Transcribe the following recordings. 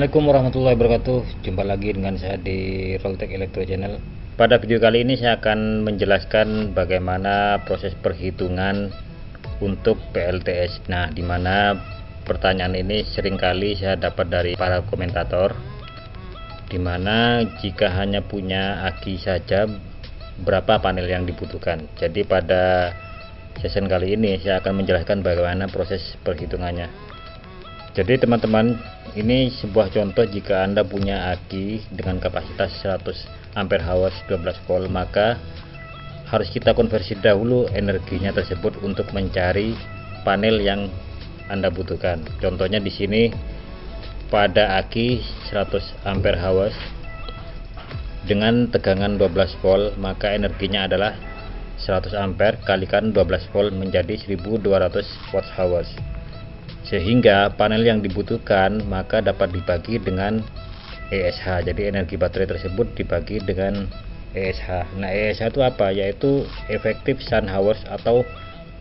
Assalamualaikum warahmatullahi wabarakatuh. Jumpa lagi dengan saya di Roltek Elektro Channel. Pada video kali ini saya akan menjelaskan bagaimana proses perhitungan untuk PLTS. Nah, dimana pertanyaan ini seringkali saya dapat dari para komentator, dimana jika hanya punya aki saja berapa panel yang dibutuhkan. Jadi pada session kali ini saya akan menjelaskan bagaimana proses perhitungannya. Jadi teman-teman, ini sebuah contoh jika Anda punya aki dengan kapasitas 100 ampere hours 12 volt, maka harus kita konversi dahulu energinya tersebut untuk mencari panel yang Anda butuhkan. Contohnya di sini pada aki 100 ampere hours dengan tegangan 12 volt, maka energinya adalah 100 ampere kalikan 12 volt menjadi 1200 watt hours. Sehingga panel yang dibutuhkan maka dapat dibagi dengan ESH. Jadi energi baterai tersebut dibagi dengan ESH. Nah, ESH itu apa? Yaitu efektif sun hours atau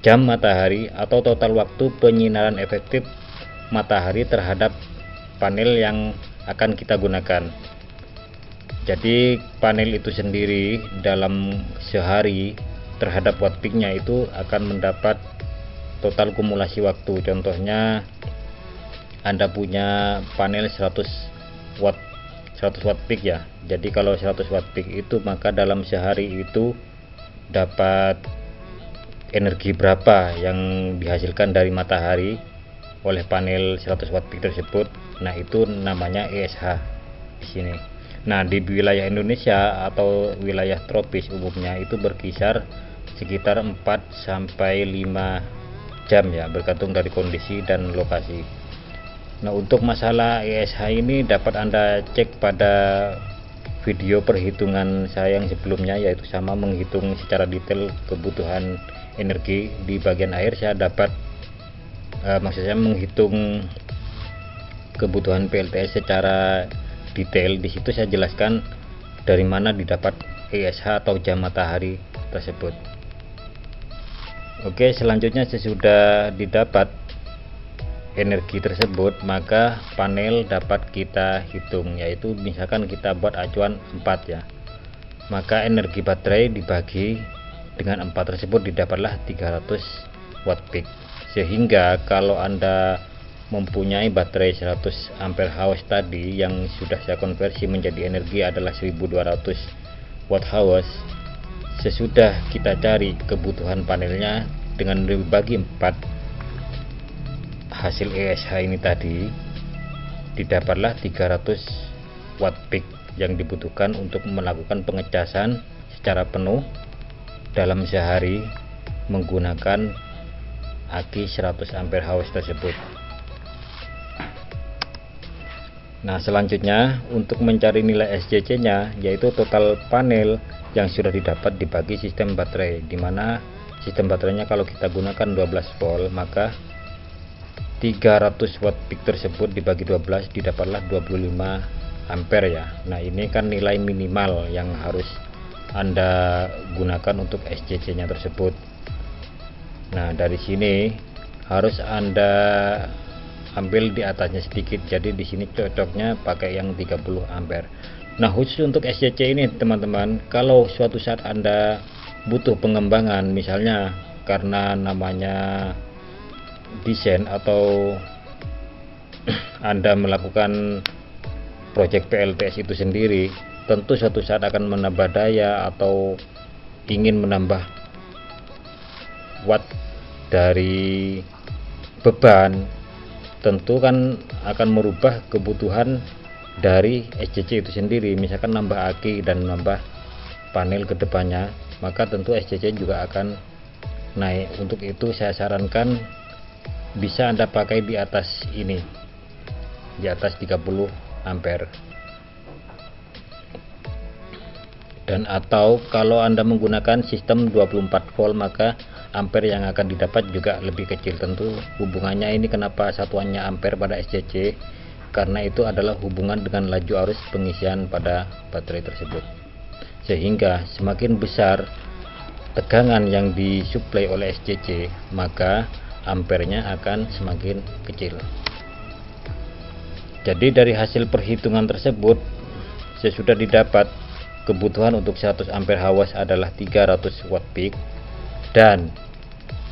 jam matahari atau total waktu penyinaran efektif matahari terhadap panel yang akan kita gunakan. Jadi panel itu sendiri dalam sehari terhadap watt peaknya itu akan mendapat total kumulasi waktu. Contohnya Anda punya panel 100 watt peak ya. Jadi kalau 100 watt peak itu maka dalam sehari itu dapat energi berapa yang dihasilkan dari matahari oleh panel 100 watt peak tersebut. Nah, itu namanya ESH di sini. Nah, di wilayah Indonesia atau wilayah tropis umumnya itu berkisar sekitar 4 sampai 5 jam ya, bergantung dari kondisi dan lokasi. Nah, untuk masalah ESH ini dapat Anda cek pada video perhitungan saya yang sebelumnya, yaitu sama menghitung secara detail kebutuhan energi. Di bagian akhir saya dapat maksudnya menghitung kebutuhan PLTS secara detail. Di situ saya jelaskan dari mana didapat ESH atau jam matahari tersebut. Oke, selanjutnya sesudah didapat energi tersebut maka panel dapat kita hitung, yaitu misalkan kita buat acuan 4 ya, maka energi baterai dibagi dengan 4 tersebut didapatlah 300 watt peak. Sehingga kalau Anda mempunyai baterai 100 ampere hours tadi yang sudah saya konversi menjadi energi adalah 1200 watt hours, sesudah kita cari kebutuhan panelnya dengan dibagi 4 hasil ESH ini tadi, didapatlah 300 watt peak yang dibutuhkan untuk melakukan pengecasan secara penuh dalam sehari menggunakan aki 100 ampere hours tersebut. Nah, selanjutnya untuk mencari nilai SCC nya, yaitu total panel yang sudah didapat dibagi sistem baterai, dimana sistem baterainya kalau kita gunakan 12 volt maka 300 watt peak tersebut dibagi 12 didapatlah 25 ampere ya. Nah, ini kan nilai minimal yang harus Anda gunakan untuk SCC nya tersebut. Nah, dari sini harus Anda ambil di atasnya sedikit, jadi di sini cocoknya pakai yang 30 ampere. Nah, khusus untuk SCC ini teman-teman, kalau suatu saat Anda butuh pengembangan, misalnya karena namanya desain atau Anda melakukan proyek PLTS itu sendiri, tentu suatu saat akan menambah daya atau ingin menambah watt dari beban, tentu kan akan merubah kebutuhan dari SCC itu sendiri. Misalkan nambah aki dan nambah panel ke depannya, maka tentu SCC juga akan naik. Untuk itu saya sarankan bisa Anda pakai di atas ini, di atas 30 ampere. Dan atau kalau Anda menggunakan sistem 24 volt maka ampere yang akan didapat juga lebih kecil. Tentu hubungannya ini kenapa satuannya ampere pada SCC, karena itu adalah hubungan dengan laju arus pengisian pada baterai tersebut. Sehingga semakin besar tegangan yang disuplai oleh SCC , maka ampernya akan semakin kecil. Jadi dari hasil perhitungan tersebut sesudah didapat kebutuhan untuk 100 ampere hours adalah 300 watt peak dan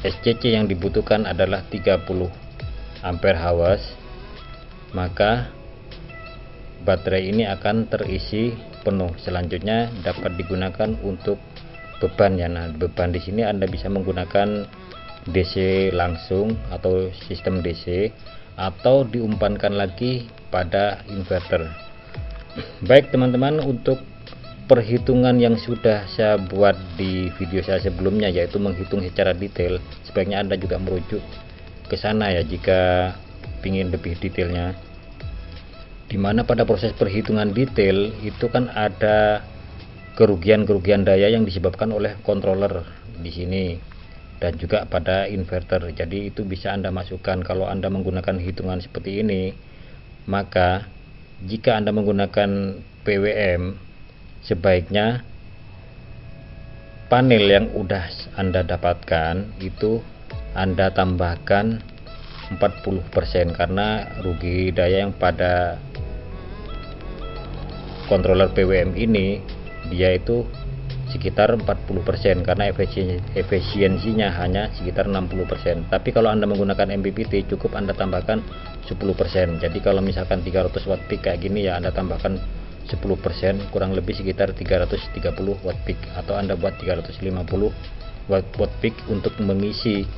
SCC yang dibutuhkan adalah 30 ampere hours, maka baterai ini akan terisi penuh. Selanjutnya dapat digunakan untuk beban ya. Nah, beban di sini Anda bisa menggunakan DC langsung atau sistem DC atau diumpankan lagi pada inverter. Baik teman-teman, untuk perhitungan yang sudah saya buat di video saya sebelumnya, yaitu menghitung secara detail, sebaiknya Anda juga merujuk ke sana ya jika ingin lebih detailnya, dimana pada proses perhitungan detail itu kan ada kerugian daya yang disebabkan oleh controller di sini dan juga pada inverter. Jadi itu bisa Anda masukkan. Kalau Anda menggunakan hitungan seperti ini, maka jika Anda menggunakan PWM, sebaiknya panel yang udah Anda dapatkan itu Anda tambahkan 40%, karena rugi daya yang pada controller PWM ini dia itu sekitar 40%, karena efisiensinya hanya sekitar 60%. Tapi kalau Anda menggunakan MPPT cukup Anda tambahkan 10%. Jadi kalau misalkan 300 watt peak kayak gini ya, Anda tambahkan 10%, kurang lebih sekitar 330 watt peak, atau Anda buat 350 watt peak untuk mengisi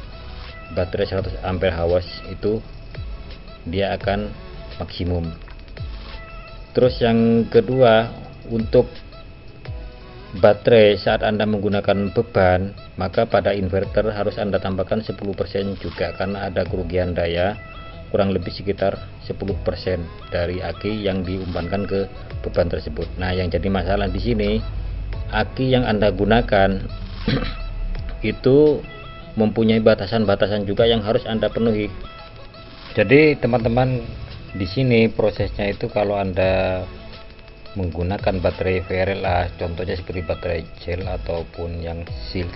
baterai 100 ampere hours, itu dia akan maksimum. Terus yang kedua, untuk baterai saat Anda menggunakan beban, maka pada inverter harus Anda tambahkan 10% juga, karena ada kerugian daya kurang lebih sekitar 10% dari aki yang diumpankan ke beban tersebut. Nah, yang jadi masalah di sini, aki yang Anda gunakan itu mempunyai batasan-batasan juga yang harus Anda penuhi. Jadi teman-teman, di sini prosesnya itu kalau Anda menggunakan baterai VRLA, contohnya seperti baterai gel ataupun yang silk,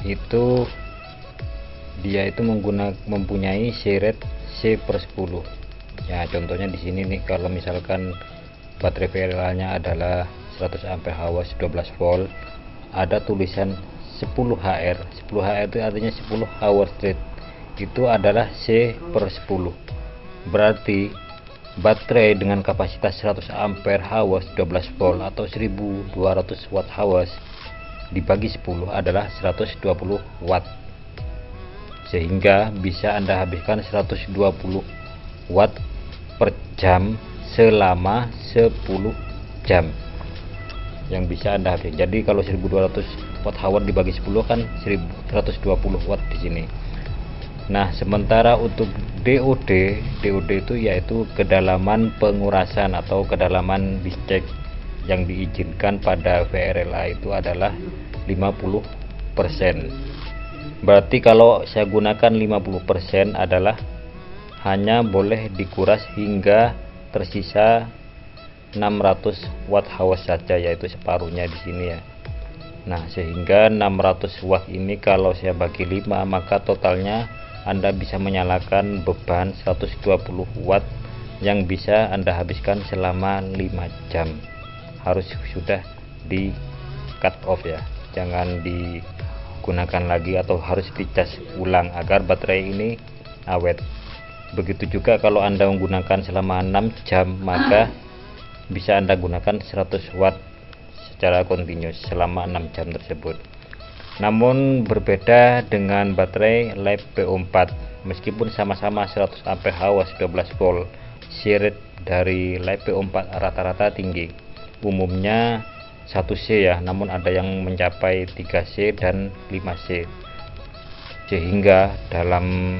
itu dia itu mempunyai seret C/10 ya. Contohnya di sini nih, kalau misalkan baterai VRLA nya adalah 100 ampere hours 12 volt, ada tulisan 10HR. 10HR itu artinya 10 hour straight, itu adalah C/10. Berarti baterai dengan kapasitas 100 ampere hours 12 volt atau 1200 watt hours dibagi 10 adalah 120 watt, sehingga bisa Anda habiskan 120 watt per jam selama 10 jam yang bisa Anda habiskan. Jadi kalau 1200 watt hour dibagi 10 kan 120 watt di sini. Nah, sementara untuk DOD itu yaitu kedalaman pengurasan atau kedalaman bistek yang diizinkan pada VRLA itu adalah 50%. Berarti kalau saya gunakan 50% adalah hanya boleh dikuras hingga tersisa 600 watt hours saja, yaitu separuhnya di sini ya. Nah, sehingga 600 watt ini kalau saya bagi 5, maka totalnya Anda bisa menyalakan beban 120 watt yang bisa Anda habiskan selama 5 jam. Harus sudah di cut off ya, jangan digunakan lagi atau harus dicas ulang agar baterai ini awet. Begitu juga kalau Anda menggunakan selama 6 jam, maka bisa Anda gunakan 100 watt secara continuous selama 6 jam tersebut. Namun berbeda dengan baterai LiPo4, meskipun sama-sama 100 ampere hours 12 volt, seret dari LiPo4 rata-rata tinggi, umumnya 1C ya, namun ada yang mencapai 3C dan 5C, sehingga dalam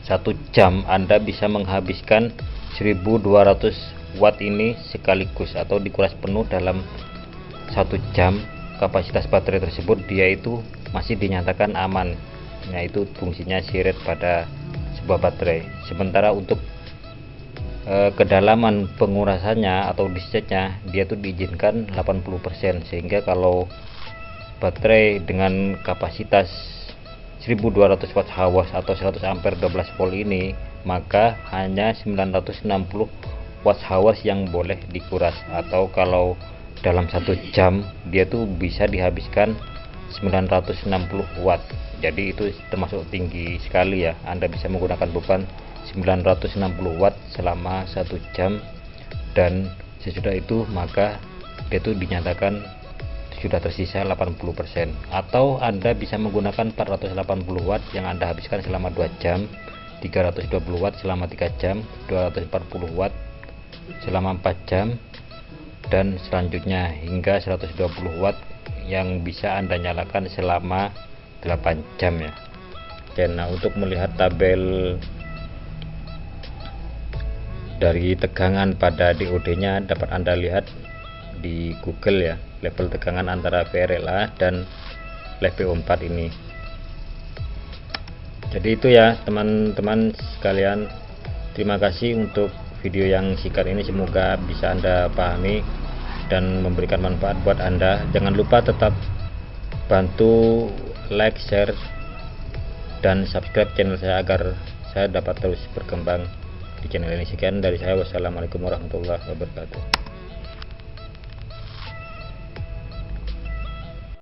1 jam Anda bisa menghabiskan 1200 watt ini sekaligus atau dikuras penuh dalam 1 jam. Kapasitas baterai tersebut dia itu masih dinyatakan aman, yaitu fungsinya siret pada sebuah baterai. Sementara untuk kedalaman pengurasannya atau discharge-nya dia itu diizinkan 80%, sehingga kalau baterai dengan kapasitas 1200 watt hours atau 100 ampere 12 volt ini, maka hanya 960 watt hours yang boleh dikuras, atau kalau dalam 1 jam dia tuh bisa dihabiskan 960 watt. Jadi itu termasuk tinggi sekali ya. Anda bisa menggunakan beban 960 watt selama 1 jam, dan sesudah itu maka dia tuh dinyatakan sudah tersisa 80%. Atau Anda bisa menggunakan 480 watt yang Anda habiskan selama 2 jam, 320 watt selama 3 jam, 240 watt selama 4 jam, dan selanjutnya hingga 120 watt yang bisa Anda nyalakan selama 8 jam ya. Oke, nah untuk melihat tabel dari tegangan pada DOD nya dapat Anda lihat di Google ya, level tegangan antara VRLA dan LiFePO4 ini. Jadi itu ya teman-teman sekalian, terima kasih untuk video yang singkat ini, semoga bisa Anda pahami dan memberikan manfaat buat Anda. Jangan lupa tetap bantu like, share, dan subscribe channel saya agar saya dapat terus berkembang di channel ini. Sekian dari saya, wassalamualaikum warahmatullahi wabarakatuh.